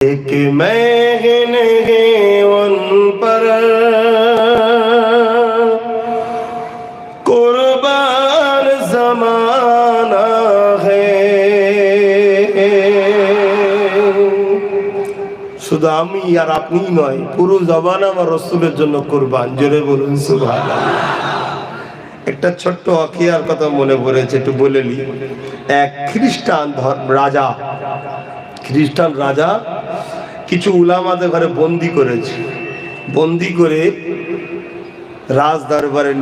एक महन है उन पर कुर्बान ज़माना है। শুধু আমি আর আপনি নয়, পুরো জমানা আমার রাসূলের জন্য কুরবান। জোরে বলুন সুবহানাল্লাহ। একটা ছোট্ট ওয়াকিয়ার কথা মনে পড়েছে, একটু বলে নি। এক খ্রিস্টান রাজা কিছু উলামাদের ঘরে বন্দি করেছে, বন্দি করে রাজ দরবারে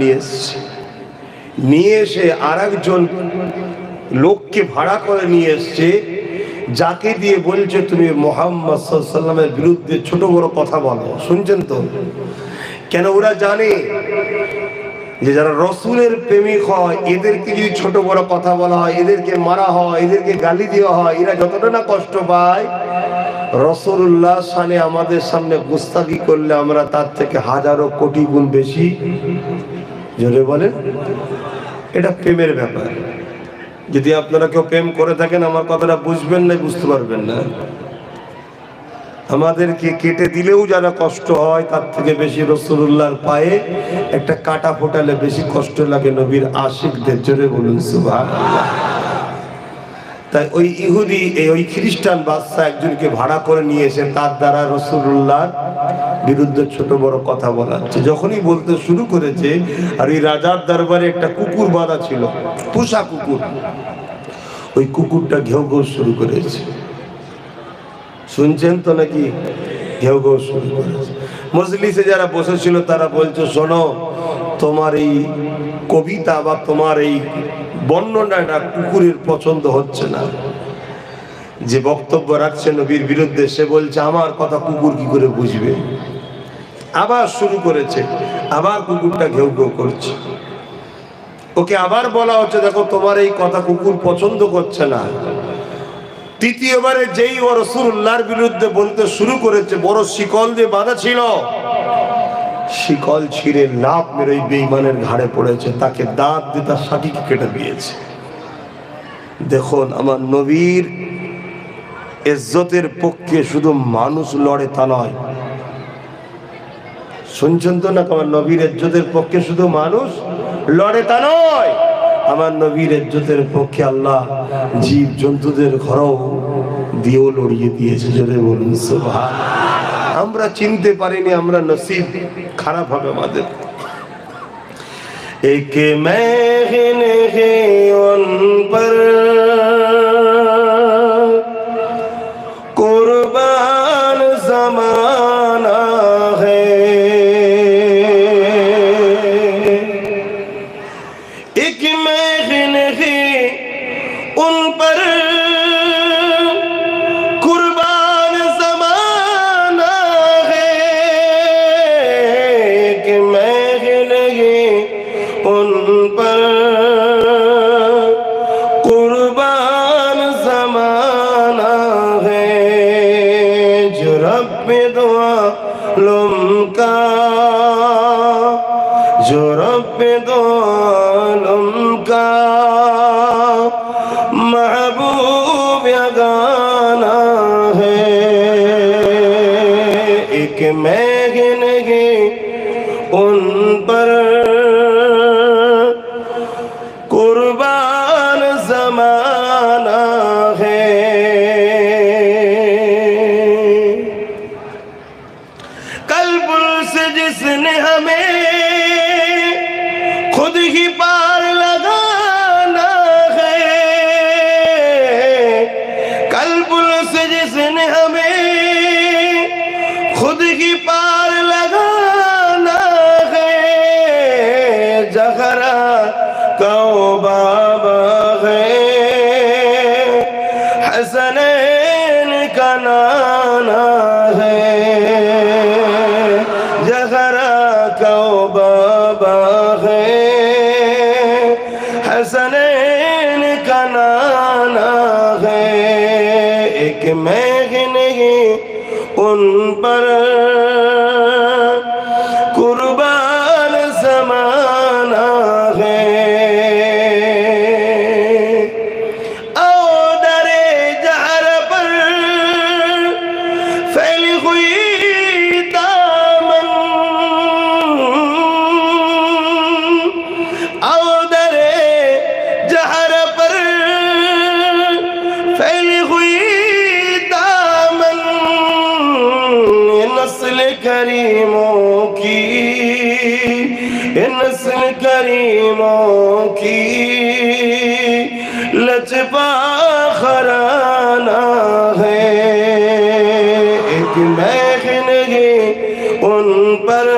নিয়ে এসে আরেকজন লোককে ভাড়া করে নিয়ে এসছে, যাকে দিয়ে বলছে তুমি মুহাম্মদ সাল্লাল্লাহু আলাইহি ওয়াসাল্লামের বিরুদ্ধে ছোট বড় কথা বলো। শুনছেন তো? কেন ওরা জানে যে যারা রসুলের প্রেমিক হয় এদেরকে যদি ছোট বড় কথা বলা হয়, এদেরকে মারা হয়, এদেরকে গালি দেওয়া হয়, এরা যতটা না কষ্ট পায়, রাসূলুল্লাহ শানে আমাদের সামনে গুস্তাখি করলে আমরা তার থেকে হাজারো কোটি গুণ বেশি। জোরে বলেন। এটা প্রেমের ব্যাপার। যদি আপনারা কেউ প্রেম করে থাকেন আমার কথাটা বুঝবেন না, বুঝতে পারবেন না। আমাদেরকে কেটে দিলেও যারা কষ্ট হয় তার থেকে বেশি রাসূলুল্লাহর পায়ে একটা কাটা ফোটালে বেশি কষ্ট লাগে নবীর আশিকদের। জোরে বলুন সুবহানাল্লাহ। তাই ওই ইহুদি ওই খ্রিস্টান বাদশা একজনকে ভাড়া করে নিয়ে এসে তার দ্বারা রাসূলুল্লাহর বিরুদ্ধে ছোট বড় কথা বলাচ্ছে। যখনই বলতে শুরু করেছে, আর ওই রাজার দরবারে একটা কুকুর বাঁধা ছিল, পোষা কুকুর, ওই কুকুরটা ঘেউ ঘেউ শুরু করেছে। শুনছেন তো নাকি? ঘেউ ঘেউ শুরু করেছে। মজলিসে যারা বসেছিল তারা বলছে, শোনো, তোমার এই কবিতা বা তোমার এই বর্ণনাটা কুকুরের পছন্দ হচ্ছে না। যে বক্তব্য রাখছে নবীর বিরুদ্ধে সে বলছে আমার কথা কুকুর কি করে বুঝবে। আবার শুরু করেছে, আবার কুকুরটা ঘেউ ঘেউ করছে। ওকে আবার বলা হচ্ছে, দেখো তোমার এই কথা কুকুর পছন্দ করছে না। তৃতীয়বারে যেই ও রাসূলুল্লাহর বিরুদ্ধে বলতে শুরু করেছে, বড় শিকল দিয়ে বাঁধা ছিল, শিকল ছিঁড়ে লাফ মেরে ওই বেঈমানের ঘাড়ে পড়েছে, তাকে দাঁত দিয়ে তার সাটিকে কেটে দিয়েছে। দেখুন, আমার নবীর ইজ্জতের পক্ষে শুধু মানুষ লড়ে তা নয়। শুনছেন তো না? আমার নবীর ইজ্জতের পক্ষে শুধু মানুষ লড়ে তা নয়, আমার নবীর ইজ্জতের পক্ষে আল্লাহ জীব জন্তুদের ঘরও দিয়েও লড়িয়ে দিয়েছে। জোরে বলুন সুবহানাল্লাহ। আমরা চিনতে পারিনি, আমরা নসিব খারাপ হবে আমাদের। এক महन है उन पर कुर्बान ज़माना है। एक महन है उन पर कुर्बान ज़माना है। एक महन है उन पर कुर्बान ज़माना है। जो रब दो आलम का, जो रब दो आलम का महबूब यगाना है। एक महन है उन पर कुर्बान ज़माना है। कल्बुल से जिसने हमें खुद ही पार लगाना है। कल्बुल से जिसने हमें खुद ही पार लगाना है। ज़हरा को बाबा है, हसनैन का नाना है। ज़हरा को बाबा है, हसनैन का नाना है। एक महन है उन पर कुर्बान ज़माना है। औ दरे जहर पर करीमों की, नस्ल करीमों की लजपा खराना है। एक महफिल उन पर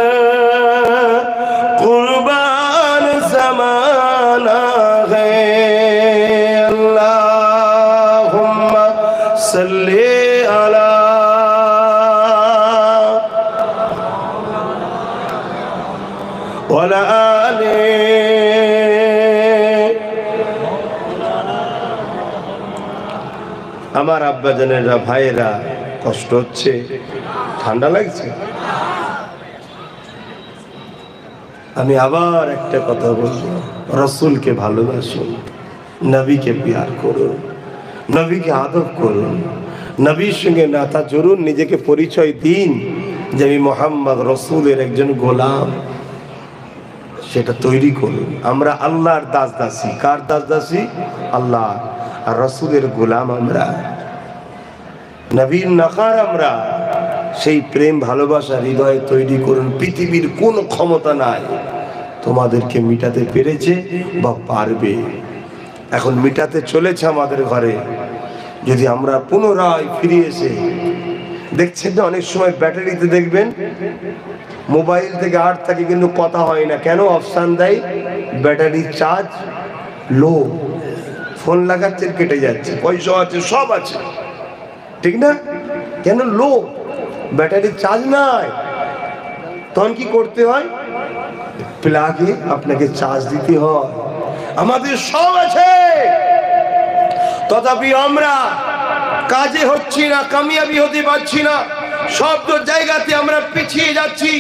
कुर्बान ज़माना है। अल्लाहुम्मा सल्ली अला ওয়ালা আলে। আমার আব্বা জানেরা, ভাইয়েরা, কষ্ট হচ্ছে, ঠান্ডা লাগছে। আমি আবার একটা কথা বলবো, রসুলকে ভালোবাসুন, নবীকে প্যার করুন, নবীকে আদব করুন, নবীর সঙ্গে নাতা জরুন, নিজেকে পরিচয় দিন যে আমি মোহাম্মদ রসুলের একজন গোলাম। সেটা তৈরি করুন। আমরা আল্লাহর দাস দাসী। কার দাস দাসী? আল্লাহ আর রসুলের গোলাম আমরা, নবীর নকার আমরা। সেই প্রেম ভালোবাসা হৃদয়ে তৈরি করুন। পৃথিবীর কোন ক্ষমতা নাই তোমাদেরকে মিটাতে পেরেছে বা পারবে। এখন মিটাতে চলেছে আমাদের ঘরে। যদি আমরা পুনরায় ফিরে এসে, দেখছেন না অনেক সময় ব্যাটারিতে দেখবেন মোবাইল থেকে আট থাকে কিন্তু কথা হয় না, কেন? অপশান দেয় ব্যাটারি চার্জ লো, ফোন লাগাচ্ছেন কেটে যাচ্ছে, পয়সা আছে সব আছে, ঠিক না? কেন? লো, ব্যাটারি চার্জ নাই। তখন কি করতে হয়? প্লাগে আপনাকে চার্জ দিতে হয়। আমাদের সব আছে, তথাপি আমরা কাজে হচ্ছি না, কামিয়াবি হতে পারছি না, সব জায়গাতে আমরা পিছিয়ে যাচ্ছি।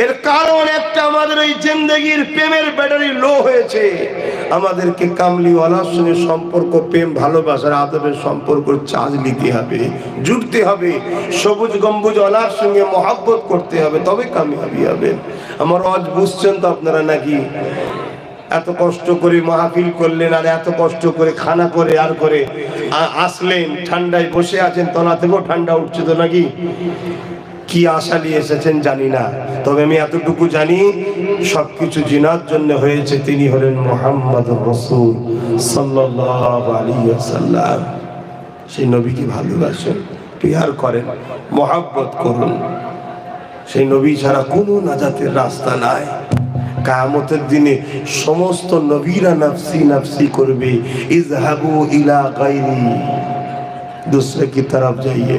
এর কারণ একটা, আমাদের ওই জিন্দেগির প্রেমের ব্যাটারি লো হয়েছে। আমাদেরকে কামলিওয়ালার সঙ্গে সম্পর্ক, প্রেম ভালোবাসার আদবের সম্পর্ক চার্জ নিতে হবে, জুড়তে হবে। সবুজ গম্বুজওয়ালার সঙ্গে মহাব্বত করতে হবে, তবে কামিয়াবি হবে। আমার আজ বুঝছেন তো আপনারা নাকি? এত কষ্ট করে মাহফিল করলেন, আর এত কষ্ট করে খানা করে আর করে আসলেন, ঠান্ডায় বসে আছেন, তলা থেকেও ঠান্ডা উঠছে তো নাকি? কি আশা নিয়ে এসেছেন জানি না, তবে আমি এতটুকু জানি সবকিছু জিনার জন্য হয়েছে। তিনি হলেন মুহাম্মদুর রাসূল সাল্লাল্লাহু আলাইহি ওয়াসাল্লাম। সেই নবীকে ভালোবাসেন, প্যার করেন, মহব্বত করুন। সেই নবী ছাড়া কোনো নাজাতের রাস্তা নাই। কিয়ামতের দিনে সমস্ত নবীরা নফসি নফসি করবে। ইযহাবু ইলা গায়রি, दूसरे की तरफ जाइए,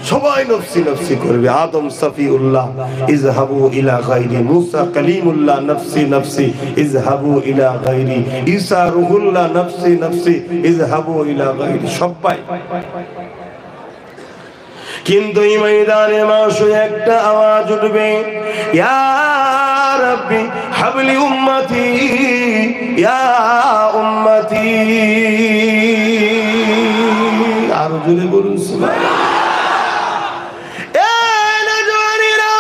সবাই নফসি নফসি করবে। আদম সফিউল্লাহ, ইযহাবু ইলা গায়রি। মুসা কালিমুল্লাহ, নফসি নফসি, ইযহাবু ইলা গায়রি। ঈসা রূহুল্লাহ, নফসি নফসি, ইযহাবু ইলা গায়রি। সবাই। কিন্তু এই ময়দানে মাশে একটা আওয়াজ উঠবে, ইয়া রাব্বি হাবলি উম্মতি, ইয়া উম্মতি। আর জোরে বলুন সুবহানাল্লাহ। এই নজওয়ানেরা,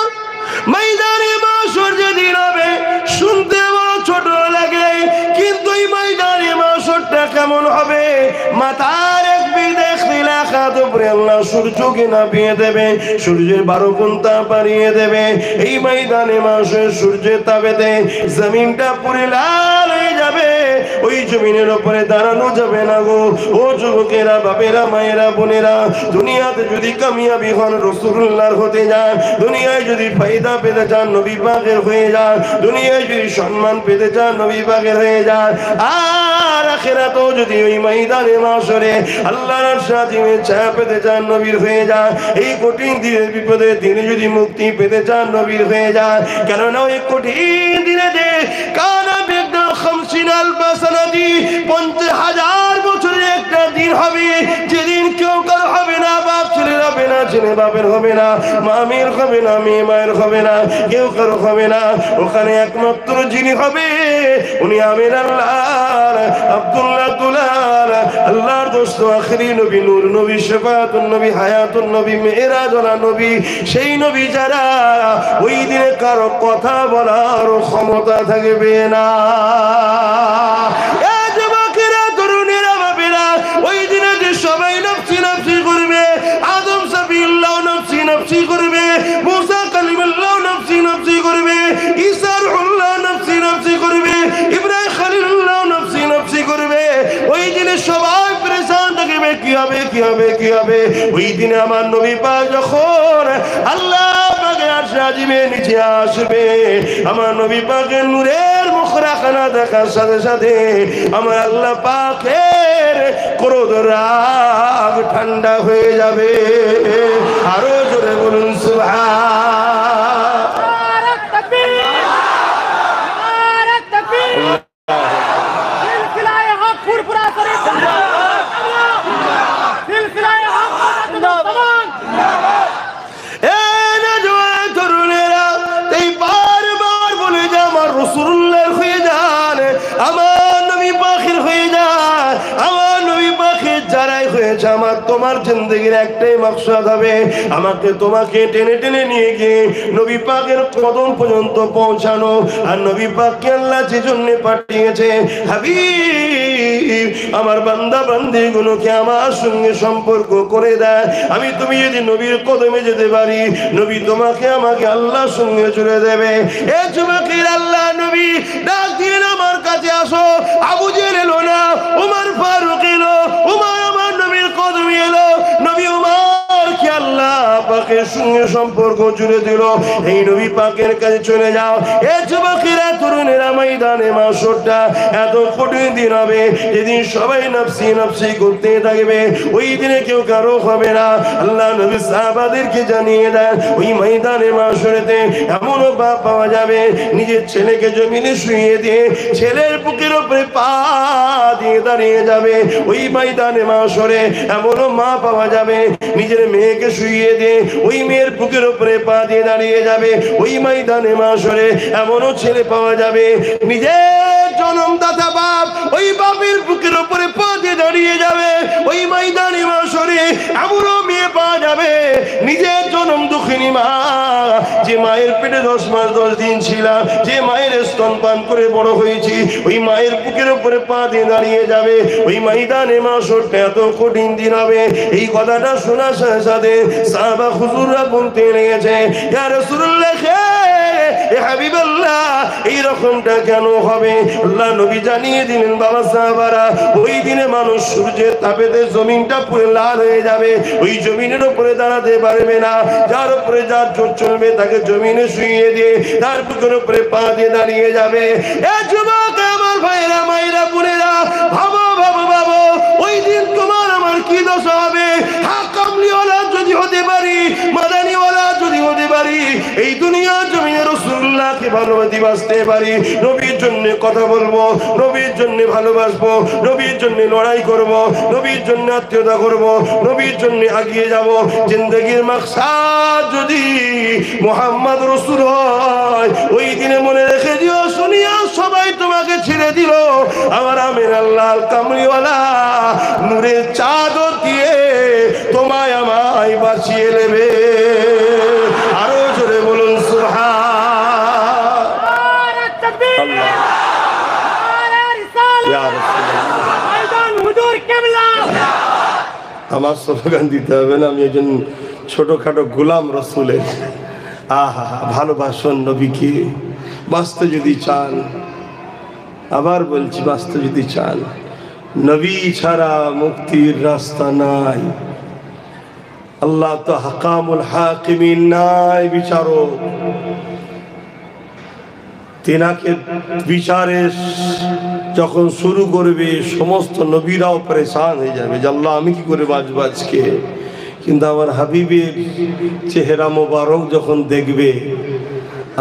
ময়দানে মাশর যেদিন হবে শুনতে বড় ছোট লাগে, কিন্তু এই ময়দানে মাশরটা কেমন হবে? মাতার এক বিদেশ এলাকাত উপরে আল্লাহ সূর্যকে নামিয়ে দেবে, সূর্যের 12 গুণ তাপ বাড়িয়ে দেবে। এই ময়দানে মাশর সূর্যের তাপেতে জমিনটা পুরো লাল হয়ে যাবে। ওই জমিনের উপরে দাঁড়ানো যাবে না গো। ও যুবকেরা, বাবেরা, মায়েরা, বোনেরা, দুনিয়াতে যদি কামিয়াবি হন রাসূলুল্লাহর হতে যান, দুনিয়ায় যদি ফায়দা পেতে চান নবী পাকের হয়ে যান, দুনিয়ায় যদি সম্মান পেতে চান নবী পাকের হয়ে যান, আর আখিরাতেও যদি ওই ময়দানে মাশরে আল্লাহর সাথে ছায়া পেতে চান নবীর হয়ে যান। এই কঠিন দিনের বিপদে দিনে যদি মুক্তি পেতে চান নবীর হয়ে যান। কেননা ওই কঠিন দিনে যে কানা বেগা 50,000 সানাদি, 50,000 বছরের একটা দিন হবে, যেদিন কেউ কার হবে না, বাপ ছেলের হবে না, ছেলে বাপের হবে না, মা মেয়ের হবে না, মেয়ে মায়ের হবে না, কেউ কারো হবে না। ওখানে একমাত্র যিনি হবে উনি আমির আল্লাহর আব্দুল্লাহ দুলাল, আল্লাহর দোস্ত আখেরি নবী, নূর নবী, শাফাআতুন নবী, হায়াতুন নবী, মেরাজওয়ালা নবী। সেই নবী যারা, ওই দিনে কারো কথা বলার ক্ষমতা থাকবে না। ওই দিনে যে সবাই নফসি নফসি করবে, আদম সফিউল্লাহ নফসি নফসি করবে, মুসা কালিমুল্লাহ কি হবে কি হবে। ওই দিনে আমার নবী পাক যখন আল্লাহ পাকের আরশে আজিমের নিচে আসবে, আমার নবী পাকের নূরের মুখরাখানা দেখার সাথে সাথে আমার আল্লাহ পাকের ক্রোধ রাগ ঠান্ডা হয়ে যাবে। আরো জোরে বলুন সুবহান। আমার তোমার জিন্দেগির একটাই মাকসাদ হবে, আমাকে তোমাকে টেনে টেনে নিয়ে গিয়ে নবী পাকের কদম পর্যন্ত পৌঁছানো। আর নবী পাককে আল্লাহ যে জন্য পাঠিয়েছে, হাবিব আমার বান্দা বান্দিগুলোকে আমার সঙ্গে সম্পর্ক করে দেয়। আমি তুমি যদি নবীর কদমে যেতে পারি, নবী তোমাকে আমাকে আল্লাহর সঙ্গে জুড়ে দেবে। এ যুবকের আল্লাহ নবী ডাক দিয়ে আমার কাছে আসো। আবু জেহেল এলো না, উমর ফারুক এলো, উমর আমার নবীর কদমে এলো, নবী উমর কে আল্লাহ পাকের সঙ্গে সম্পর্ক জুড়ে দিল। এই নবী পাকের কাছে চলে যাও। এ যুবকেরা তরুণেরা ময়দানে মাশরটা এত কঠিন দিন হবে, যেদিন সবাই নফসি নফসি করতে থাকবে, ওই দিনে কেউ কারো হবে না। আল্লাহ নবী সাহাবাদেরকে জানিয়ে দেন, ওই ময়দানে মাশরেতে এমনও বাপ পাওয়া যাবে নিজের ছেলেকে জমিনে শুইয়ে দিয়ে ছেলের বুকের উপরে পা দিয়ে দাঁড়িয়ে যাবে। ওই ময়দানে মাশরে এমনও মা পাওয়া যাবে নিজের মেয়েকে শুইয়ে দিয়ে ওই মেয়ের বুকের উপরে পা দিয়ে দাঁড়িয়ে যাবে। ওই ময়দানে মাশরে এমনও ছেলে পাওয়া যাবে নিজের জন্মদাতা বাপ ওই বাপের বুকের উপরে পা দিয়ে দাঁড়িয়ে যাবে। ওই ময়দানে মাশরে এমনও মেয়ে পাওয়া যাবে নিজের জন্ম দুঃখিনী মা, যে মায়ের পেটে 10 মাস 10 দিন ছিলাম, যে মায়ের স্তনপান করে বড় হয়েছি, ওই মায়ের বুকের উপরে পা দিয়ে দাঁড়িয়ে যাবে। ওই ময়দানে মাশরটা এত কঠিন দিন হবে। এই কথাটা শোনার সাথে সাথে সাহাবা হুজুররা বলতে লেগেছে, ইয়া রাসূলুল্লাহ এ হাবিবাল্লাহ এই রকমটা কেন হবে? আল্লাহ নবী জানিয়ে দিলেন, বাবা সাহাবারা ওই দিনে মানুষ সূর্যের তাপেতে জমিনটা পুরো লাল হয়ে যাবে, ওই জমিনের উপরে দাঁড়াতে পারবে না। যার উপরে যার জোর চলবে তাকে জমিনে শুইয়ে দিয়ে তার বুকের উপরে পা দিয়ে দাঁড়িয়ে যাবে। এ যুবক আমার ভাইরা মায়েরা বোনেরা, ভাবো ভাবো ভাবো ওই দিন তোমার আমার কি দশা হবে? হ্যাঁ, কামলিওয়ালা যদি হতে পারি, মাদানিওয়ালা যদি হতে পারি, এই দুনিয়ার জমিনে রাসূলুল্লাহকে ভালোবাসি বাঁচতে পারি, নবীর জন্য কথা বলবো, নবীর জন্য ভালোবাসবো, নবীর জন্য লড়াই করব, নবীর জন্য আত্মীয়তা করব, নবীর জন্য এগিয়ে যাব। জিন্দেগির মাকসাদ যদি মুহাম্মদ রাসূল হয়, ওই দিনে মনে রেখে দিও, শুনিয়া সবাই তোমাকে ছেড়ে দিল, আমার আমির আল্লাহ কামলিওয়ালা নূরের চাদর দিয়ে তোমায় আমায় বাঁচিয়ে নেবে। আরো জোরে বলুন সুবহান। আমার স্লোগান দিতে হবে না, আমি একজন ছোটখাটো গোলাম রসুলের। আহা, ভালোবাসুন নবীকে, বাঁচতে যদি চান, আবার বলছি বাঁচতে যদি চান, নবী ছাড়া মুক্তির রাস্তা নাই। আল্লাহ তো হাকামুল হাকিমিন নাই, বিচারক। তিনাকে বিচারে যখন শুরু করবে সমস্ত নবীরাও পরেশান হয়ে যাবে যে আল্লাহ আমি কি করে বাঁচবো আজকে। কিন্তু আমার হাবিবের চেহারা মোবারক যখন দেখবে,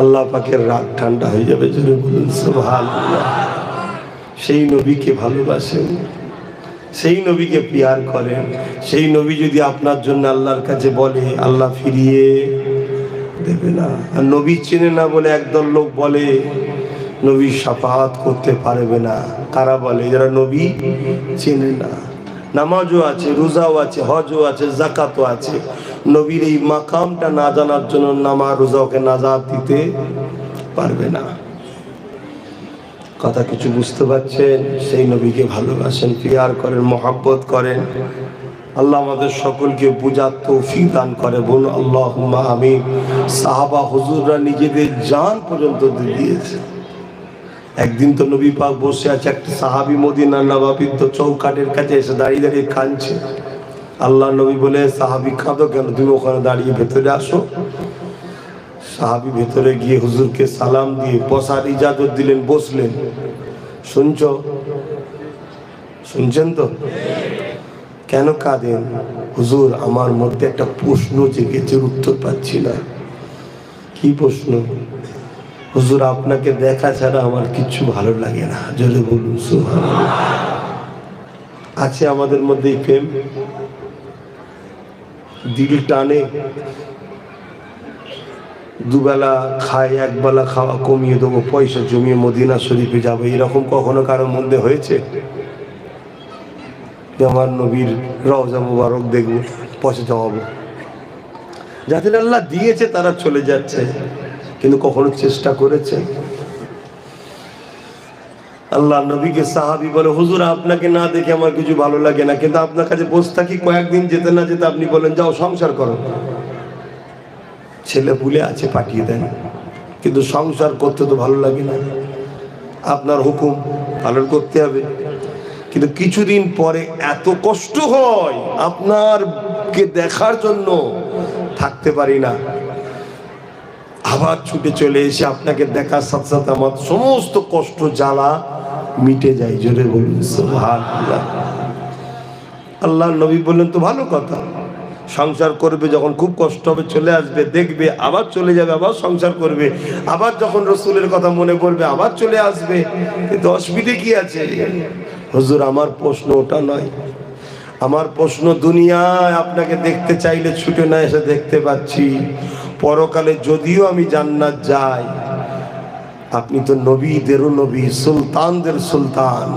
আল্লাহ পাকের রাগ ঠান্ডা হয়ে যাবে। জোরে বলুন সুবহানাল্লাহ। সেই নবীকে ভালোবাসেন, সেই নবীকে প্যার করেন, সেই নবী যদি আপনার জন্য আল্লাহর কাছে বলে, আল্লাহ ফিরিয়ে দেবে না। আর নবী চেনে না বলে একদল লোক বলে নবী শাফাআত করতে পারবে না। কারা বলে? যারা নবী চেনে না। নামাজও আছে, রোজাও আছে, হজও আছে, যাকাতও আছে, নবীর এই মাকামটা না জানার জন্য নামাজ রোজাকে নাজাত দিতে পারবে না। কথা কিছু বুঝতে পারছেন? সেই নবীকে ভালোবাসেন, প্যার করেন, মহব্বত করেন। আল্লাহ আমাদের সকলকে বুঝার তৌফিক দান করে, বলুন আল্লাহুম্মা আমিন। সাহাবা হুজুররা নিজেদের জান পর্যন্ত দিয়েছে। একদিন তো নবী পাক বসে আছে, একটা সাহাবী মদিনার নবাবীর তো চৌকাঠের কাছে এসে দাঁড়িয়ে দাঁড়িয়ে কাঁদছে। আল্লাহ নবী বলে, সাহাবী কাঁদো কেন, তুমি ওখানে দাঁড়িয়ে ভেতরে আসো। সাহাবী ভেতরে গিয়ে হুজুরকে সালাম দিয়ে বসার ইজাজত দিলেন, বসলেন। শুনছেন তো? কেন কাঁদেন? হুজুর, আমার মধ্যে একটা প্রশ্ন জেগেছে, উত্তর পাচ্ছি না। কি প্রশ্ন? হুজুর, আপনাকে দেখা ছাড়া আমার কিছু ভালো লাগে না। জোরে বলুন সুবহানাল্লাহ। আছে আমাদের মধ্যে প্রেম, দিল টানে, দুবেলা খায়, একবেলা খাওয়া কমিয়ে দেবো, পয়সা জমিয়ে মদিনা শরীফে যাবো, এরকম কখনো কারোর মধ্যে হয়েছে? আমার নবীর রওজা মুবারক দেখবো, পয়সা জমাবো। যাদের আল্লাহ দিয়েছে তারা চলে যাচ্ছে, কিন্তু কখনো চেষ্টা করেছে? আল্লাহ নবীকে সাহাবী বলে, হুজুর, আপনাকে না দেখে আমার কিছু ভালো লাগে না, কিন্তু আপনার কাছে বসে থাকি, কয়েকদিন যেতে না যেতে আপনি বলেন যাও সংসার করো। ছেলে ভুলে আছে, পাঠিয়ে দেন, কিন্তু সংসার করতে তো ভালো লাগে না। আপনার হুকুম পালন করতে হবে। কিন্তু কিছুদিন পরে এত কষ্ট হয়, আপনারকে দেখার জন্য থাকতে পারি না, আবার ছুটে চলে এসে আপনাকে দেখার সাথে সাথে আমার সমস্ত কষ্ট জ্বালা মিটে যায়। জোরে বলুন সুবহানাল্লাহ। আল্লাহ নবী বললেন, তো ভালো কথা, সংসার করবে, যখন খুব কষ্ট হবে চলে আসবে, দেখবে আবার চলে যাবে, আবার সংসার করবে, আবার যখন রসুলের কথা মনে পড়বে আবার চলে আসবে, কিন্তু অসুবিধে কি আছে? হুজুর, আমার প্রশ্ন ওটা নয়, আমার প্রশ্ন, দুনিয়ায় আপনাকে দেখতে চাইলে ছুটে না এসে দেখতে পাচ্ছি, পরকালে যদিও আমি জান্নাত যাই, আপনি তো নবীদেরও নবী, সুলতানদের সুলতান,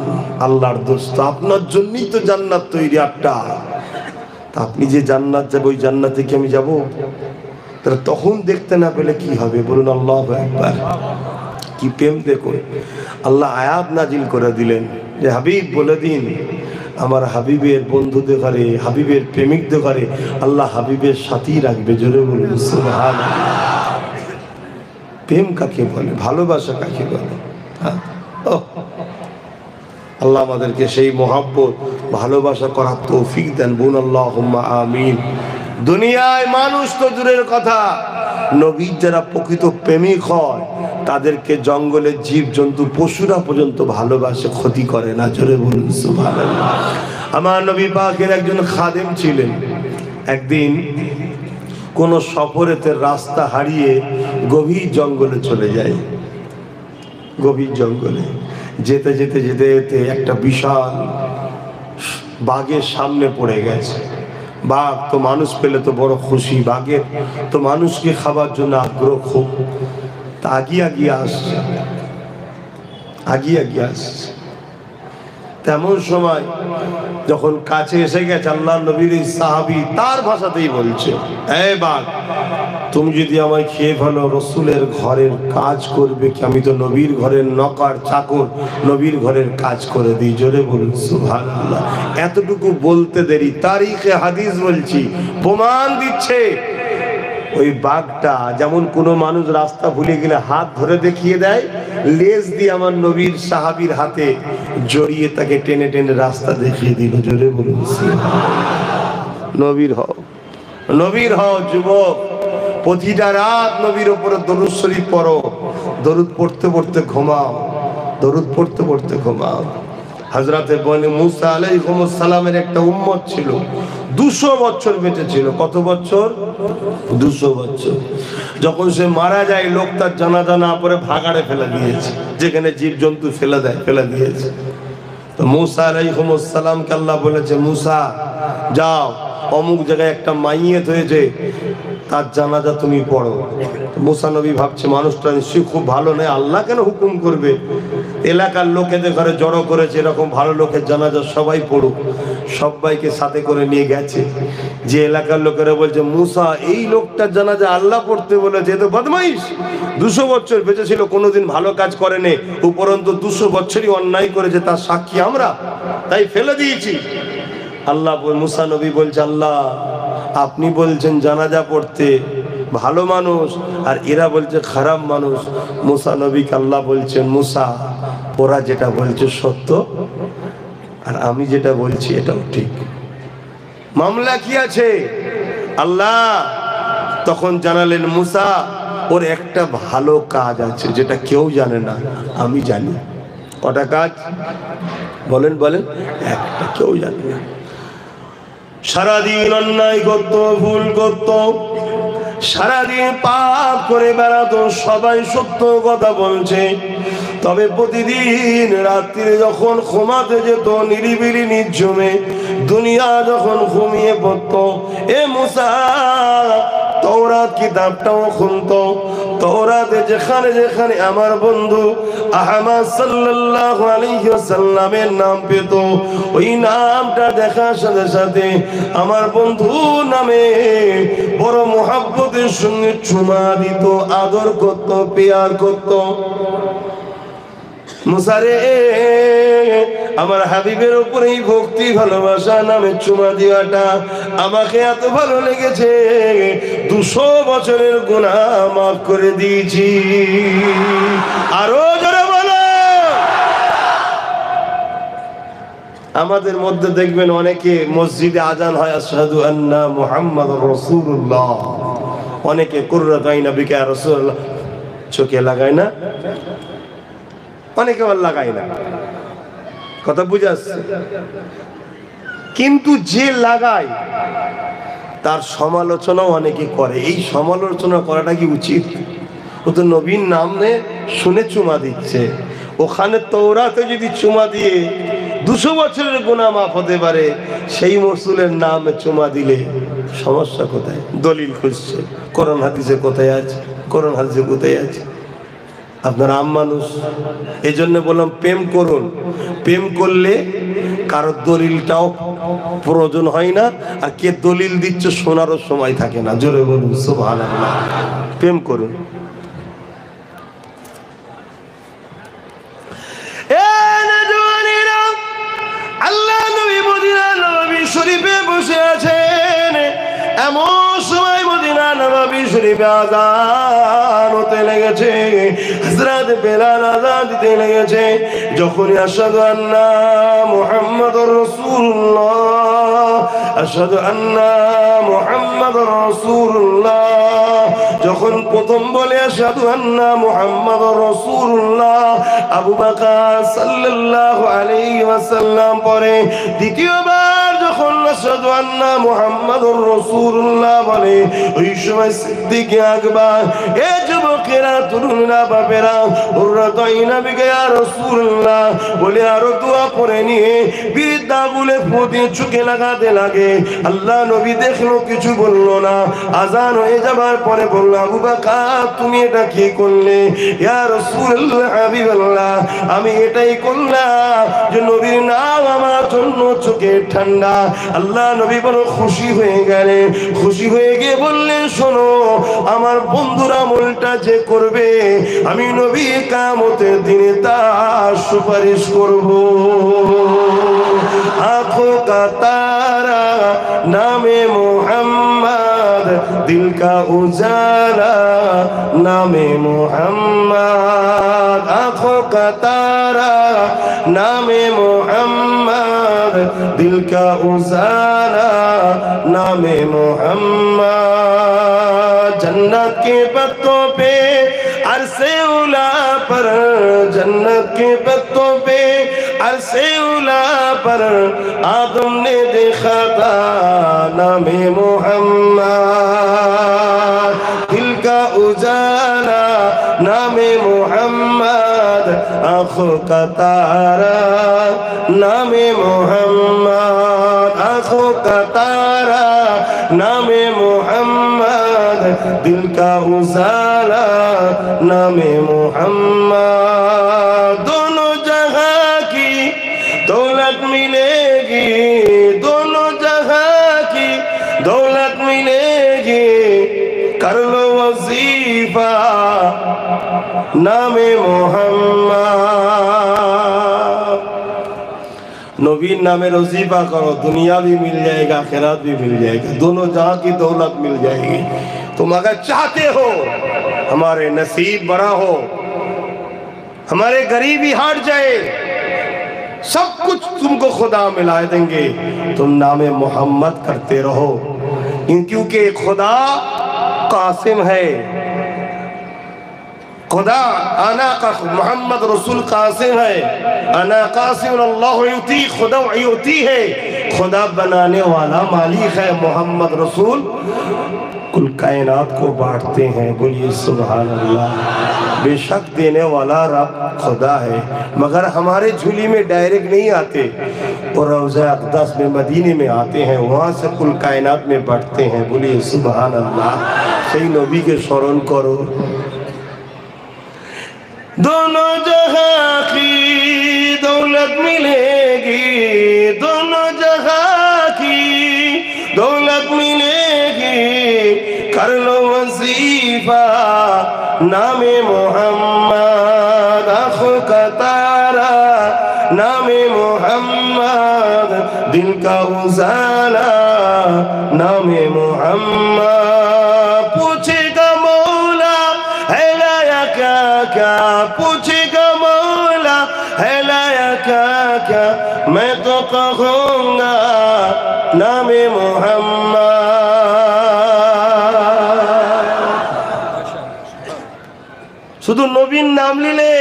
আল্লাহর দোস্ত, আপনার জন্যই তো জান্নাত তৈরি একটা। আপনি যে জান্নাত যাবে, ওই জান্নাতে কি আমি যাবো? তাহলে তখন দেখতে না পেলে কি হবে? বলুন আল্লাহু আকবার। কি প্রেম দেখুন। আল্লাহ আয়াত নাজিল করে দিলেন যে হাবিব বলে দিন, আমার হাবিবের বন্ধুদের ঘরে, হাবিবের প্রেমিকদের ঘরে আল্লাহ হাবিবের সাথেই রাখবে। জোরে বলুন সুবহানাল্লাহ। প্রেম কাকে বলে, ভালোবাসা কাকে বলে? আল্লাহ আমাদেরকে সেই মহব্বত, ভালোবাসা করার তৌফিক দেন। বলুন আল্লাহুম্মা আমিন। দুনিয়ায় মানুষ তো দূরের কথা, নবীর যারা প্রকৃত প্রেমিক হয় তাদেরকে জঙ্গলের জীব জন্তু পশুরা পর্যন্ত ভালোবাসে, ক্ষতি করে না। জোরে বলুন সুবহানাল্লাহ। আমার নবী পাকের একজন খাদেম ছিলেন, একদিন কোন সফরেতে রাস্তা হারিয়ে গভীর জঙ্গলে চলে যায়। গভীর জঙ্গলে যেতে যেতে যেতে যেতে একটা বিশাল বাঘের সামনে পড়ে গেছে। বাঘ তো মানুষ পেলে তো বড় খুশি, বাঘের তো মানুষকে খাবার জন্য আগ্রহ খুব, তা আগিয়ে আগিয়ে আসছে, আগিয়ে আগিয়ে আসছে। তেমন সময় যখন কাছে এসে গেছে, আল্লাহ নবীর সাহাবী তার ভাষাতেই বলছে, এই বাঘ, তুমি যদি আমায় খেয়ে ফেলো, রসুলের ঘরের কাজ করবে কি? আমি তো নবীর ঘরের নকর চাকর, নবীর ঘরের কাজ করে দিই। জোরে বলুন সুবহানাল্লাহ। এতটুকু বলতে দেরি, তারিখে হাদিস বলছি, প্রমাণ দিচ্ছে ওই বাঘটা যেমন কোনো মানুষ রাস্তা ভুলে গেলে হাত ধরে দেখিয়ে দেয়, লেজ দিয়ে আমার নবীর সাহাবীর হাতে জড়িয়ে তাকে টেনে টেনে রাস্তা দেখিয়ে দিল। জোরে বলুন নবীর হও, নবীর হও যুবক। প্রতিটা রাত নবীর উপরে দরুদ শরীফ পড়ো, দরুদ পড়তে পড়তে ঘুমাও, দরুদ পড়তে পড়তে ঘুমাও। হযরতে বনি মুসা আলাইহিস সালামের একটা উম্মত ছিল, 200 বছর বেঁচে ছিল। কত বছর? 200 বছর। যখন সে মারা যায়, লোক তার জানাজা না পড়ে ভাগাড়ে ফেলে দিয়েছে, যেখানে জীবজন্তু ফেলে দেয়, ফেলে দিয়েছে। তো মুসা আলাইহিস সালামকে আল্লাহ বলেছে, মুসা যাও, অমুক জায়গায় একটা মাইয়িত হয়েছে, তার জানাজা তুমি পড়ো। মুসা নবী ভাবছে মানুষটা নিশ্চয়ই খুব ভালো নয়, আল্লাহ কেন হুকুম করবে? এলাকার লোকেদের ঘরে জড়ো করেছে, এরকম ভালো লোকের জানাজা সবাই পড়ুক। সবাইকে সাথে করে নিয়ে গেছে। যে এলাকার লোকেরা বলছে, মুসা এই লোকটার জানাজা আল্লাহ পড়তে বলেছে, এ তো বদমাইশ, 200 বছর বেঁচে ছিল, কোনোদিন ভালো কাজ করেনি, উপরন্তু 200 বছরই অন্যায় করেছে, তার সাক্ষী আমরা, তাই ফেলে দিয়েছি। আল্লাহ মুসা নবী বলছে, আল্লাহ আপনি বলছেন জানাজা পড়তে ভালো মানুষ, আর এরা বলছে খারাপ মানুষ। মুসা নবীকে আল্লাহ বলছেন, মুসা ওরা যেটা বলছে সত্য, আর আমি যেটা বলছি এটাও ঠিক। মামলা কি আছে? আল্লাহ তখন জানালেন, মুসা ওর একটা ভালো কাজ আছে যেটা কেউ জানে না, আমি জানি। কটা কাজ বলেন বলেন? একটা, কেউ জানে না। সারাদিন অন্যায় করত, ভুল করত, সারাদিন পাপ করে বেড়াতো, সবাই সত্য কথা বলছে, তবে প্রতিদিন রাত্রিরে যখন ঘুমাতে যেত নিরিবিলি নির্জনে, দুনিয়া যখন ঘুমিয়ে পড়ত, এ মুসা তাওরাত কিতাবটাও খুলতো, তাওরাতে যেখানে যেখানে আমার বন্ধু আহমদ সাল্লাল্লাহু আলাইহি ওয়াসাল্লামের নাম পেত, ওই নামটা দেখার সাথে সাথে আমার বন্ধু নামে বড় মুহাব্বতের সঙ্গে চুমা দিত, আদর করত, পেয়ার করত। মুসা রে, আমার হাবিবের উপরেই ভক্তি ভালোবাসা নামে চুমা দেওয়াটা আমাকে এত ভালো লেগেছে, 200 বছরের গুনাহ মাফ করে দিয়েছি। আরো জোরে বলো। আমাদের মধ্যে দেখবেন অনেকে মসজিদে আজান হয় আশহাদু আন্না মুহাম্মাদুর রাসূলুল্লাহ, অনেকে কুররাত আইনা বিকা রাসূলুল্লাহ চোখে লাগায় না, অনেকে আবার লাগায় না, কথা বুঝে আসছে? কিন্তু যে লাগায় তার সমালোচনাও অনেকে করে। এই সমালোচনা করাটা কি উচিত? ও তো নবীর নামে শুনে চুমা দিচ্ছে, ওখানে তাওরাতে যদি চুমা দিয়ে 200 বছরের গুনাহ মাফ হতে পারে, সেই রাসূলের নামে চুমা দিলে সমস্যা কোথায়? দলিল খুঁজছে, কোরআন হাদিসে কোথায় আছে, কোরআন হাদিসে কোথায় আছে? আপনার আম মানুষ, এই জন্য বললাম প্রেম করুন। প্রেম করলে কারো দলিলটাও প্রয়োজন হয় না, আর কে দলিল দিচ্ছে শোনারও সময় থাকে না। জোরে বলুন সুবহানাল্লাহ। প্রেম করুন। আল্লাহ নবী মদিনা নববী শরীফে বসে আছেন, এমন সময় মদিনা নববী শরীফে আযান হতে লেগেছে, হযরত বেলাল আযান দিতে লেগেছে। যখনই আশহাদু আন্না মুহাম্মাদুর রাসূলুল্লাহ, আশহাদু আন্না মুহাম্মাদুর রাসূলুল্লাহ, যখন প্রথম বলে আশহাদু আন্না মুহাম্মাদুর রাসূলুল্লাহ, আবু বকর সাল্লাল্লাহু আলাইহি ওয়াসাল্লাম পরে দ্বিতীয়বার যখন আশহাদু আন্না মুহাম্মাদুর রাসূলুল্লাহ বলে, ওই সময় সিদ্দিক আকবর, এ যুবকেরা, তরুণরা, বাপেরা, উররাতাইনা বিকা ইয়া রাসূলুল্লাহ বলে আরো দোয়া পড়ে নিয়ে বিদ্যা বলে ফুঁতে চোখে লাগাতে লাগে। আল্লাহ নবী দেখলো, কিছু বললো না। আজান হয়ে যাবার পরে বলল, আবু বকর তুমি এটা কি করলে? ইয়া রাসূলুল্লাহ, হাবিবাল্লাহ, আমি এটাই করলাম যে নবীর নাম আমার জন্য চোখে ঠান্ডা। আল্লাহ নবী বড় খুশি হয়ে গেলেন। খুশি হয়ে গিয়ে বললেন, শোনো, আমার বন্ধুরা আমলটা যে করবে, আমি নবী কিয়ামতের দিনে তার সুপারিশ করব। आँखों का तारा नामे मोहम्मद, दिल का उजाला नामे मोहम्मद, आँखों का तारा नामे मोहम्मद, दिल का उजाला नामे मोहम्मद। जन्नत के पत्तों पे अरसे उला पर, जन्नत के पत्तों पे अरसे उला पर आदम ने देखा था नामे मोहम्मद, दिल का उजाला नामे मोहम्मद, आँखों का तारा नामे मोहम्मद, आँखों का तारा नामे मोहम्मद, दिल का उजाला नामे मोहम्मद। दोनों जगह की दौलत मिलेगी, दोनों जगह की दौलत मिलेगी, कर लो वजीफा नामे मोहम्मद। नबीर नामे वजीफा करो, दुनिया भी मिल जाएगा, आखिरत भी मिल जाएगा, दोनों जहां की दौलत मिल जाएगी। तुम अगर चाहते हो हमारे नसीब बड़ा हो, हमारे गरीबी हट जाए, सब कुछ तुमको खुदा मिला देंगे, तुम नामे मोहम्मद करते रहो। क्योंकि खुदा कासिम है, खुदा अना का मोहम्मद रसूल कासिम है, अना कासिम अल्लाह युती, खुदा युती है, खुदा बनाने वाला मालिक है, मोहम्मद रसूल कुल कायनात को बांटते हैं। बोलिए सुभान अल्लाह। बेशक देने वाला रब खुदा है, मगर हमारे झूली में डायरेक्ट नहीं आते, और रोज़ा अक़दस में मदीने में आते हैं, वहाँ से कुल कायनात में बांटते हैं। बोलिए सुभान अल्लाह। सही नबी के स्मरण करो। दोनों जहां की दौलत मिलेगी, दोनों जहां की दौलत मिलेगी, कर लो वजीफा नामे मोहम्मद, आँखों का तारा नामे मोहम्मद, दिल का उजाला नामे मोहम्मद। पूछेगा मौला है लाया क्या क्या, पूछेगा मौला है लाया क्या क्या, मैं तो कहूँगा नामे मोहम्मद। শুধু নবীর নাম নিলে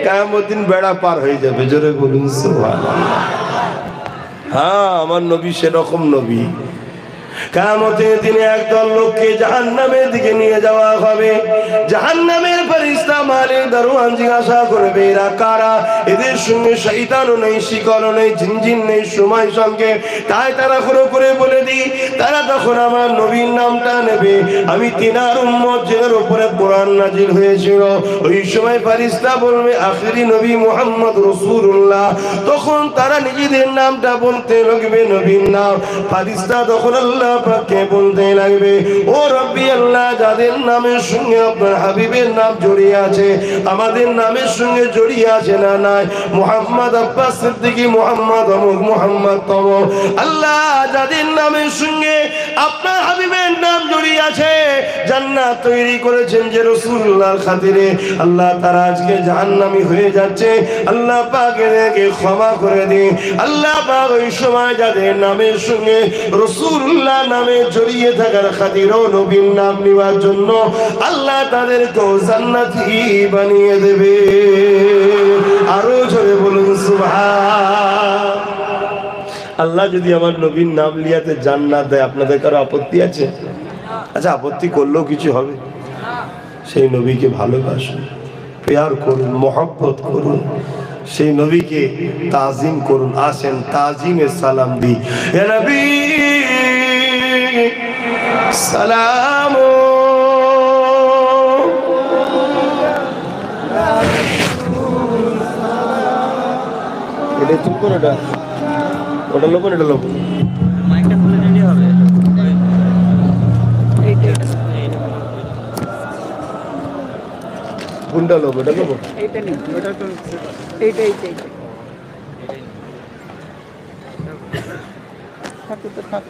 কিয়ামতের দিন বেড়া পার হয়ে যাবে। জোরে বলুন সুবহানাল্লাহ। হ্যাঁ, আমার নবী সেরকম নবী। কিয়ামতের দিনে একদল লোককে জাহান্নামের দিকে নিয়ে যাওয়া হবে। জাহান্নামের ফেরেশতা মালিক দারওয়ান জিজ্ঞাসা করবে, এরা কারা? এদের সঙ্গে শয়তানও নেই, শিকলও নেই, জিনজিন নেই, সময় সঙ্গে। তাই তারা করে বলে দিই, তারা তখন আমার নবীর নামটা নেবে। আমি তিনার উম্মত যাদের উপরে কোরআন নাজিল হয়েছিল, ওই সময় ফেরেশতা বলবে আখিরি নবী মুহাম্মদ রাসূলুল্লাহ। তখন তারা নিজেদের নামটা বলতে লাগবে, নবীর নাম। ফেরেশতা তখন আল্লাহ পাককে বলতে লাগবে, ও রব্বি আল্লাহ, যাদের নামের সঙ্গে আপনার হাবিবের নাম জড়িয়ে আছে, আমাদের নামের সঙ্গে জড়িয়ে আছে না নাই? মুহাম্মদ আব্বাস সিদ্দিকী, মুহাম্মদ অমুক, মুহাম্মদ তমুক। আল্লাহ, যাদের নামের সঙ্গে আপনার হাবিবের নাম জড়িয়ে আছে, জান্নাত তৈরি করেছেন যে রাসূলুল্লাহর খাতিরে, আল্লাহ তারা আজকে জাহান্নামী হয়ে যাচ্ছে। আল্লাহ পাক এদেরকে ক্ষমা করে দিন। আল্লাহ পাক ওই সময় যাদের নামের সঙ্গে রাসূলুল্লাহ নামে জড়িয়ে থাকার খাতিরও নবীর নাম নেওয়ার জন্য আল্লাহ তাদেরকেও জান্নাতি বানিয়ে দেবে। আরো জোরে বলুন সুবহান। আল্লাহ যদি আমার নবীর নাম লিয়াতে জান্নাত দেয়, আপনাদের কারো আপত্তি আছে? আচ্ছা, আপত্তি করলেও কিছু হবে? সেই নবীকে ভালোবাসুন, প্যার করুন, মহব্বত করুন, সেই নবীকে তাজিম করুন। আসেন তাজিমে সালাম দিই। ইয়া নবী সালাম। এটা তুমি করো, ওটা লোক, এটা লোক। মাইকটা খুলে দিলে হবে। কোনটা লোক? এটা লোক, এইটা নেই, ওটা তো এইটাই থাক তো থাক।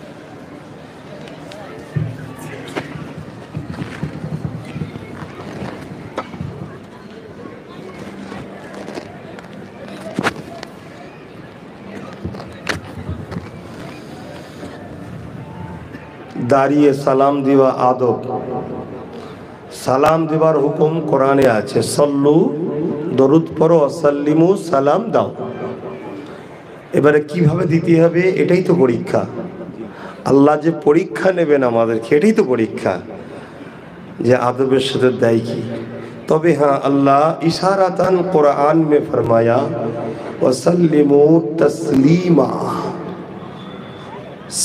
দাঁড়িয়ে সালাম দিবা আদব। সালাম দিবার হুকুম কোরআনে আছে, সল্লু, দরুদ পড়ো, সাল্লিমু, সালাম দাও। এবারে কিভাবে দিতে হবে, এটাই তো পরীক্ষা। আল্লাহ যে পরীক্ষা নেবেন আমাদেরকে, এটাই তো পরীক্ষা, যে আদবের সাথে দেয় কি। তবে হ্যাঁ, আল্লাহ ইশারাতান কোরআন में फरमाया वसल्लिमू तस्लीमा,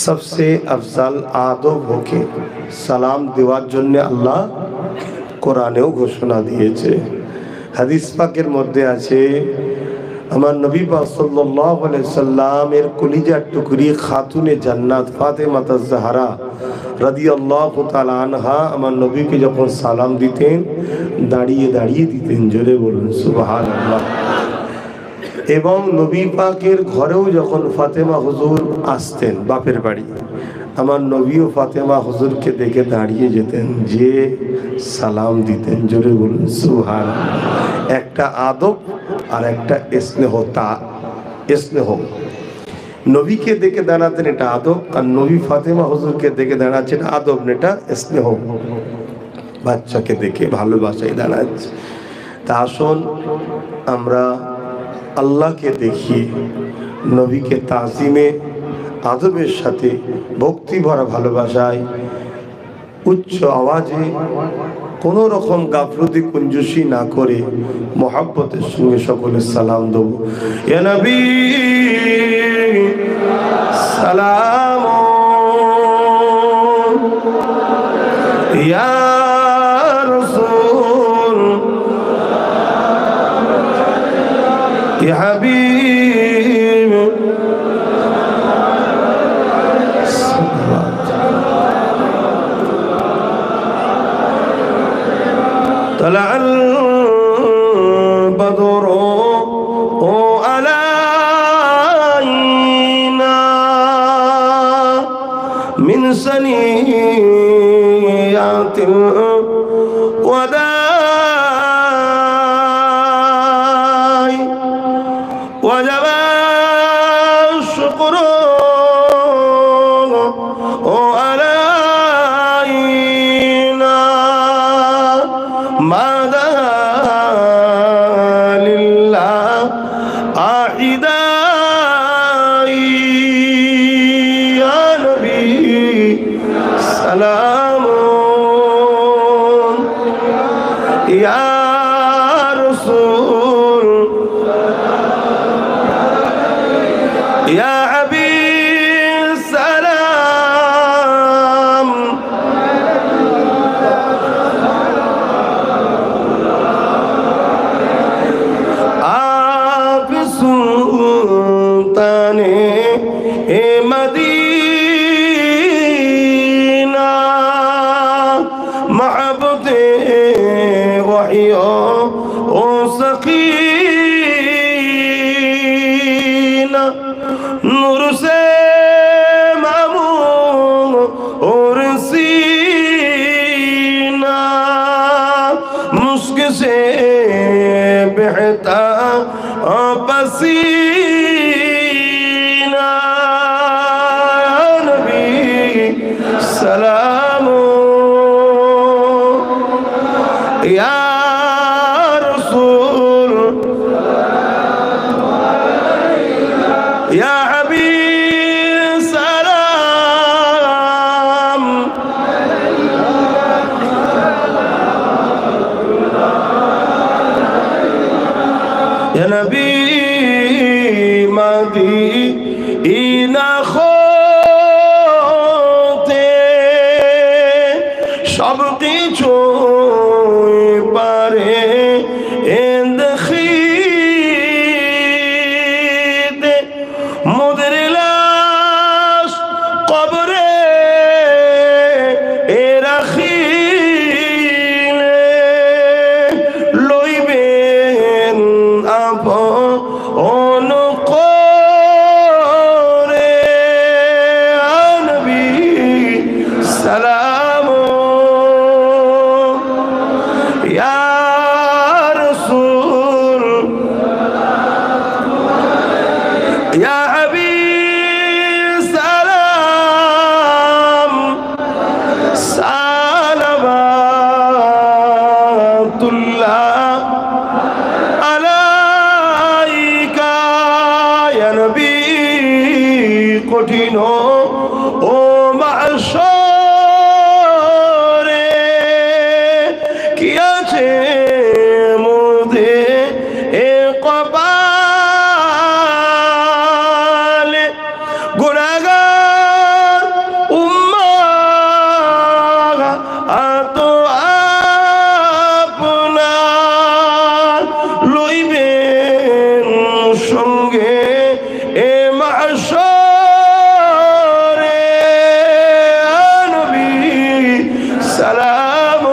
सबसे अफजल आदब होके সালাম দেওয়ার জন্য আল্লাহ কোরআনেও ঘোষণা দিয়েছে। হাদিস পাকের মধ্যে আছে, আমার নবী পাক সাল্লাল্লাহু আলাইহি সাল্লামের কলিজার টুকরি খাতুনে জান্নাত ফাতেমা তাজ-জাহরা রাদিয়াল্লাহু তাআলা আনহা আমার নবীকে যখন সালাম দিতেন, দাঁড়িয়ে দাঁড়িয়ে দিতেন। জোরে বলুন সুবহানাল্লাহ। এবং নবী পাকের ঘরেও যখন ফাতেমা হুজুর আসতেন বাপের বাড়ি, আমার নবীও ফাতেমা হুজুরকে দেখে দাঁড়িয়ে যেতেন, যে সালাম দিতেন। জোরে বলুন সুবহানাল্লাহ। একটা আদব আর একটা স্নেহতা, স্নেহ। নবীকে দেখে দাঁড়াতেন এটা আদব, আর নবী ফাতেমা হুজুরকে দেখে দাঁড়াচ্ছে এটা আদব, এটা স্নেহ। বাচ্চাকে দেখে ভালোবাসায় দাঁড়াচ্ছে। তা আসুন আমরা আল্লাহকে দেখি, নবীকে তাজিমে আদবের সাথে ভক্তি ভরা ভালোবাসায় উচ্চ আওয়াজে কোনো রকম গাফলতি কুঞ্জুসি না করে মহাব্বতের সঙ্গে সকলের সালাম দেব। ইয়া নবী সালাম, ইয়া রাসূল, ইয়া হাবিব, طلع البدر علينا من ثنيات الوداع وجب الشكر علينا ماذا لله أعدائي يا نبي سلام يا رسول يا حبيب سلام आप सुल्ताने मदीना महबूबे वहियो ओ सकीना नूर से मामून और सीना मुस्क से बहता पसीना या नबी सलाम या रसूल या हबीब सलाम या नबी मदीना खोते सब কিছু পারে দেখিতে মোদের লাশ কবরে রাখিলে লইবেন আপন করে নবী সালাম ইয়া রাসূল ইয়া হাবিব সালাম সালাওয়াতুল্লাহ আলাইকা ইয়া নবী কঠিন ও মাশরে কি আছে মোদে এ কপালে গুনাহগার উম্মাহ আতো আপনার লইবেন সঙ্গে এ মাশরে নবী সালাম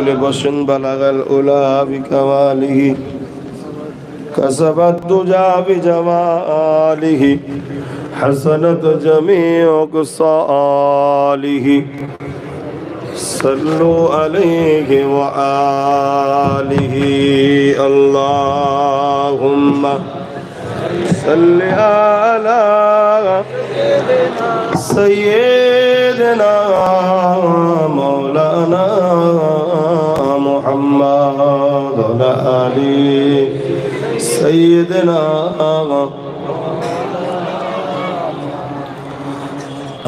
সকলে বসেন বালাগাল উলা বিকামালিহি কাসাবাত তুজা বিজামালিহি হাসানাত জামিউ কসালিহি সাল্লু আলাইহি ওয়া আলিহি আল্লাহুম্মা সাল্লি আলা সাইয়্যিদিনা মাওলানা মুহাম্মদ ওয়া আলি সাইয়্যিদিনা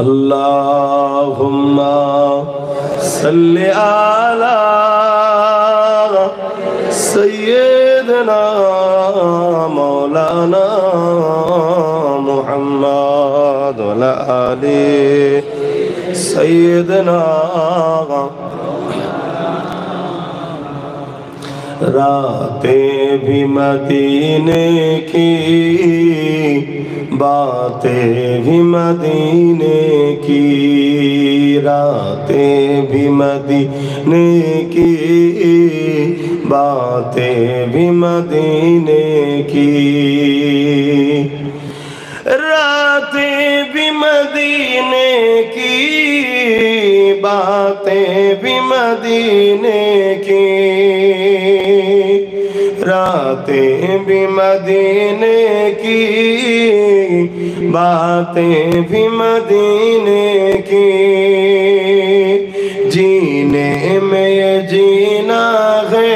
আল্লাহুম্মা সাল্লি আলা সাইয়্যিদিনা মাওলানা মুহাম্মদ ওয়া আলি সাইয়্যিদিনা रातें भी मदीने की बातें भी मदीने की रातें भी मदीने की बातें भी मदीने की रातें भी मदीने की बातें भी मदीने की रातें भी मदीने की बातें भी मदीने की जीने में ये जीना है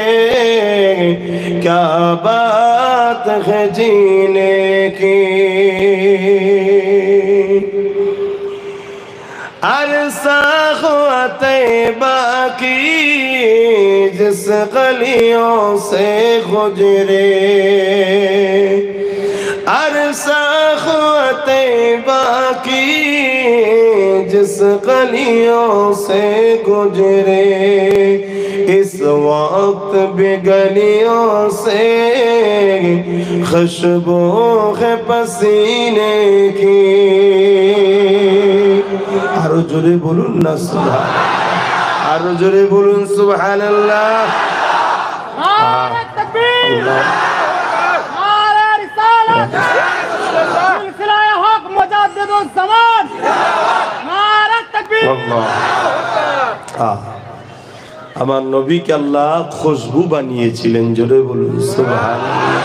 क्या बात है जीने की अरसा हुआ तैबा की जिस गलियों से गुजरे अरसा हुआ तैबा की जिस गलियों से गुजरे इस वक्त भी गलियों से खुशबू है पसीने की आरो जोरे बोलूं ना सुबह आरो जोरे बोलूं सुबहानल्लाह नारे तकबीर नारे रिसालत सिलसिला हक मुजद्दिदुज ज़मान नारे तकबीर আমার নবীকে আল্লাহ খুশবু বানিয়েছিলেন জোরে বলুন সুবহানাল্লাহ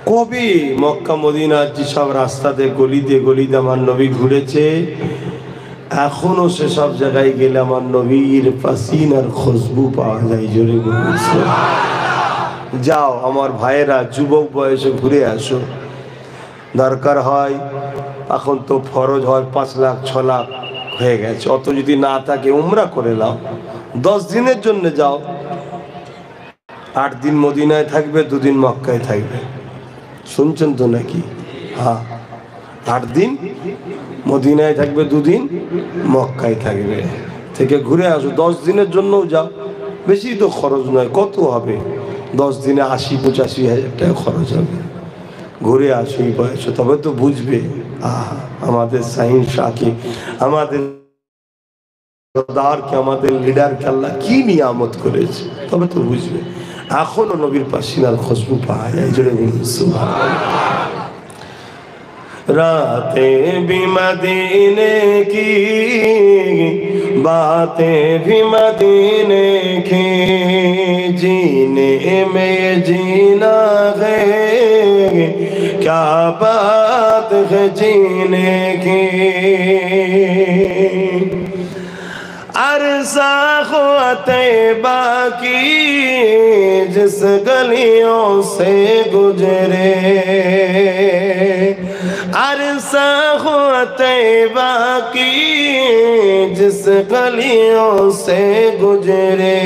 কবি মক্কা মদিনার যে সব রাস্তাতে গলিতে গলিতে আমার নবী ঘুরেছে এখনো সে সব জায়গায় গেলে আমার নবীর পাসিনার খুশবু পাওয়া যায় জোরে বলুন সুবহানাল্লাহ যাও আমার ভাইয়েরা যুবক বয়সে ঘুরে আসো দরকার হয় এখন তো ফরজ হয় 5 লাখ 6 লাখ হয়ে গেছে অত যদি না থাকে উমরা করে নাও 10 দিনের জন্য যাও 8 দিন মদিনায় থাকবে 2 দিন মক্কায় থাকবে শুনছেন তো নাকি হ্যাঁ 8 দিন মদিনায় থাকবে 2 দিন মক্কায় থাকবে থেকে ঘুরে আসো 10 দিনের জন্যও যাও বেশি তো খরচ নয় কত হবে 10 দিনে 80-85 হাজার টাকা খরচ হবে ঘুরে আসো এই বয়সে তবে তো বুঝবে আমাদের সাইন শাকি আমাদের সরদারকে আমাদের লিডারকে আল্লাহ কি নিয়ামত করেছে তবে তো বুঝবে এখনো নবীর পাসিনার খুশবু পাওয়া যায় জোরে বলুন সুবহানাল্লাহ रातें भी मदीने की बातें भी मदीने की जीने में जीना है क्या बात है जीने की अरसा हुआ तैबा की जिस गलियों से गुजरे अरसा हुआ तैबा की जिस गलियों से गुजरे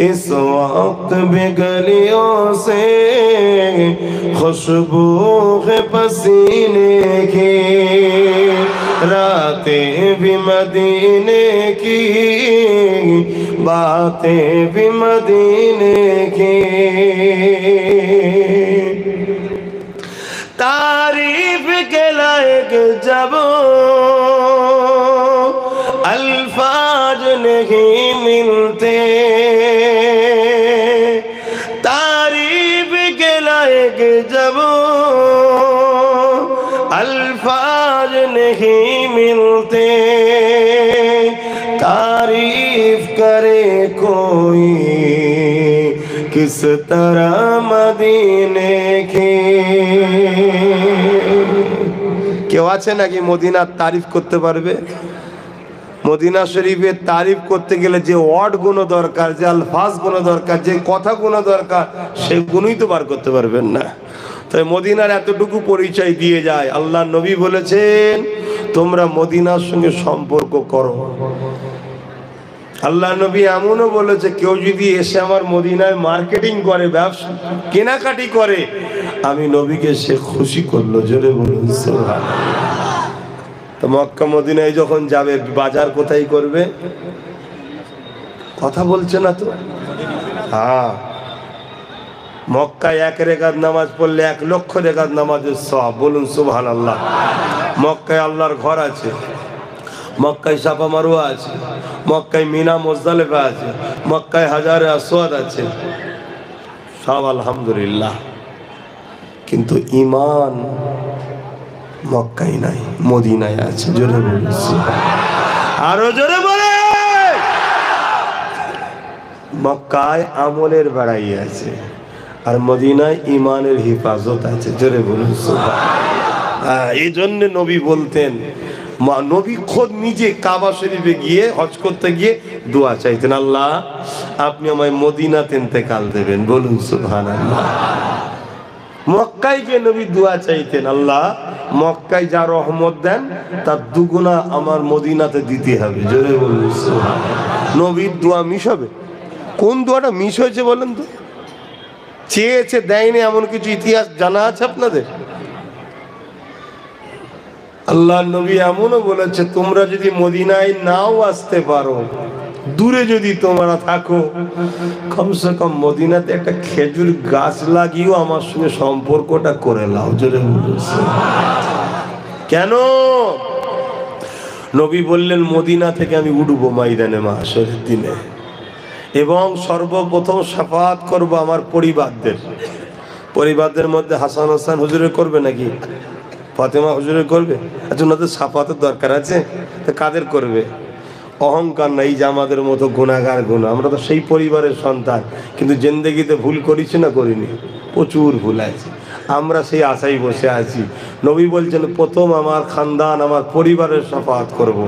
इस वक्त भी गलियों से खुशबू है पसीने की रातें भी मदीने की बातें भी मदीने की तारीफ के लायक जब अल्फाज नहीं मिलते अल्फाज नहीं मिलते तारीफ करे कोई किस तरह मदीने की। কেউ আছে নাকি মদিনার তারিফ করতে পারবে? মদিনা শরীফের তারিফ করতে গেলে যে ওয়ার্ড গুলো দরকার, যে আলফাজ গুলো দরকার, যে কথা গুলো দরকার, সেগুলোই তো বার করতে পারবেন না। তাই মদিনার এতটুকু পরিচয় দিয়ে যায়। আল্লাহ নবী বলেছেন তোমরা মদিনার সঙ্গে সম্পর্ক করো। আল্লাহ নবী এমনও বলেছে কেউ যদি এসে আমার মদিনায় মার্কেটিং করে, ব্যবসা কেনাকাটি করে, আমি নবীকে সে খুশি করলো। জোরে বলুন সুবহানাল্লাহ। তো মক্কা মদিনায় যখন যাবে বাজার কোথায় করবে? কথা বলছে না তো? হ্যাঁ, মক্কায় 1 রাকাত নামাজ পড়লে 1 লক্ষ রাকাত নামাজের সওয়াব। বলুন সুবহানাল্লাহ। মক্কায় আল্লাহর ঘর আছে, মক্কায় সাফা মারওয়া আছে, মক্কায় মিনা মুজদালিফা আছে, মক্কায় হাজারে আসওয়াদ আছে, সব আলহামদুলিল্লাহ। কিন্তু ঈমান মক্কায় নাই, মদিনায় আছে। জোরে বলুন সুবহানাল্লাহ। আরো জোরে বলে। মক্কায় আমলের বাড়াই আছে আর মদিনায় ঈমানের হিফাজত আছে। জোরে বলুন সুবহানাল্লাহ। এই জন্য নবী বলতেন, নবী খোদ নিজে কাবা শরীফে গিয়ে হজ করতে গিয়ে দোয়া চাইতেন, আল্লাহ আপনি আমায় মদিনাতে ইন্তেকাল দেবেন। বলুন সুবহানাল্লাহ। মক্কায় গিয়ে নবী দোয়া চাইতেন, আল্লাহ মক্কায় যা রহমত দেন তার দুগুণা আমার মদিনাতে দিতে হবে। জোরে বলুন সুবহানাল্লাহ। নবীর দোয়া মিস হবে? কোন দোয়াটা মিস হয়েছে বলেন তো? চেয়েছে, দেয়নি, এমন কিছু ইতিহাস জানা আছে আপনাদের? আল্লাহ নবী এমনও বলেছে তোমরা যদি মদিনায় নাও আসতে পারো, দূরে যদি তোমরা থাকো, কমসে কম মদিনাতে একটা খেজুর গাছ লাগিয়েও আমার সঙ্গে সম্পর্কটা করে নাও। জোরে বলুন। কেন? নবী বললেন মদিনা থেকে আমি উঠবো ময়দানে মাহশরের দিনে এবং সর্বপ্রথম শাফাআত করব আমার পরিবারদের মধ্যে হাসান হোসেন হুজুরে করবে নাকি ফাতেমা হুজুরে করবে? আচ্ছা, ওনাদের শাফাআতের দরকার আছে, তো কাদের করবে? অহংকার নাই যে আমাদের মতো গুনাহগার গুনাহ, আমরা তো সেই পরিবারের সন্তান, কিন্তু জিন্দেগিতে ভুল করেছি না করিনি? প্রচুর ভুল আছে, আমরা সেই আশায় বসে আছি। নবী বলছেন প্রথম আমার খানদান, আমার পরিবারের শাফাআত করব,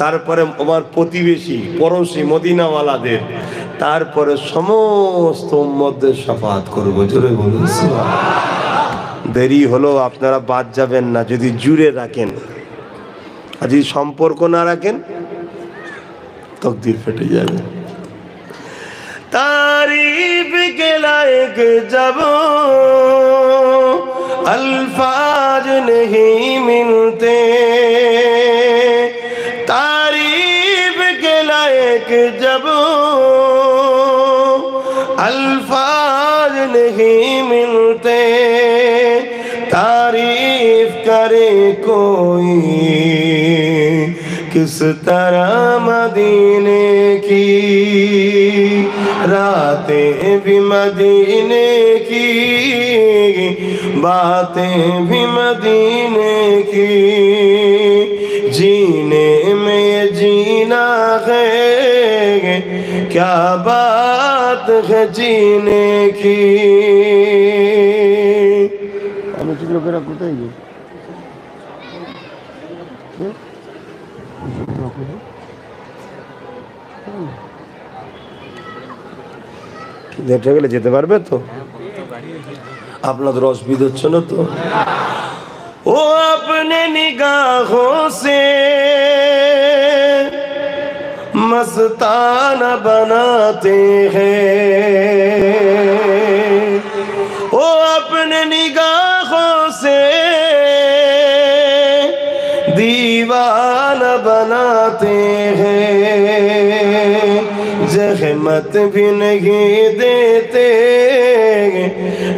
তারপরে আমার প্রতিবেশী পড়োশি মদিনাওয়ালাদের, তারপরে সমস্ত উম্মতদের শাফাআত করব। জোরে বলুন সুবহানাল্লাহ। দেরি হলো, আপনারা বাদ যাবেন না যদি জুড়ে রাখেন, আর যদি সম্পর্ক না রাখেন তকদির ফেটে যাবে। तारीफ के लायक जब अल्फाज नहीं मिलते, तारीफ के लायक जब अल्फाज नहीं मिलते, तारीफ करे कोई किस तरह मदीने की, रातें भी मदीने की, बातें भी मदीने की, जीने में जीना है क्या बात है जीने की। লোকেরা কোথায় গিয়ে দেখে গেলে যেতে পারবে তো? আপনাদের অসুবিধা হচ্ছে না তো? ও अपने निगाहों से मस्ताना बनाते हैं, ओ अपने निगाहों से दीवाना बनाते हैं, जहमत भी नहीं देते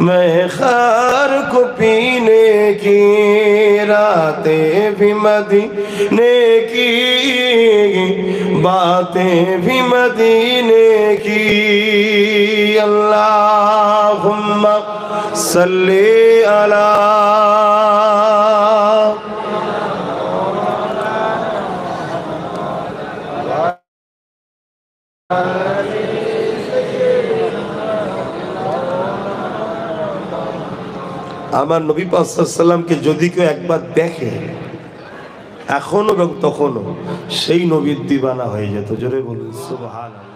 मैं खार को पीने की, रातें भी मदीने की, बातें भी मदीने की। अल्लाहुम्मा सल्ली अला আমার নবী পাক সাল্লাল্লাহু আলাইহি সাল্লামকে যদি কেউ একবার দেখে এখনো এবং তখনও সেই নবীর দিবানা হয়ে যেত। জোরে বলুন সুবহানাল্লাহ।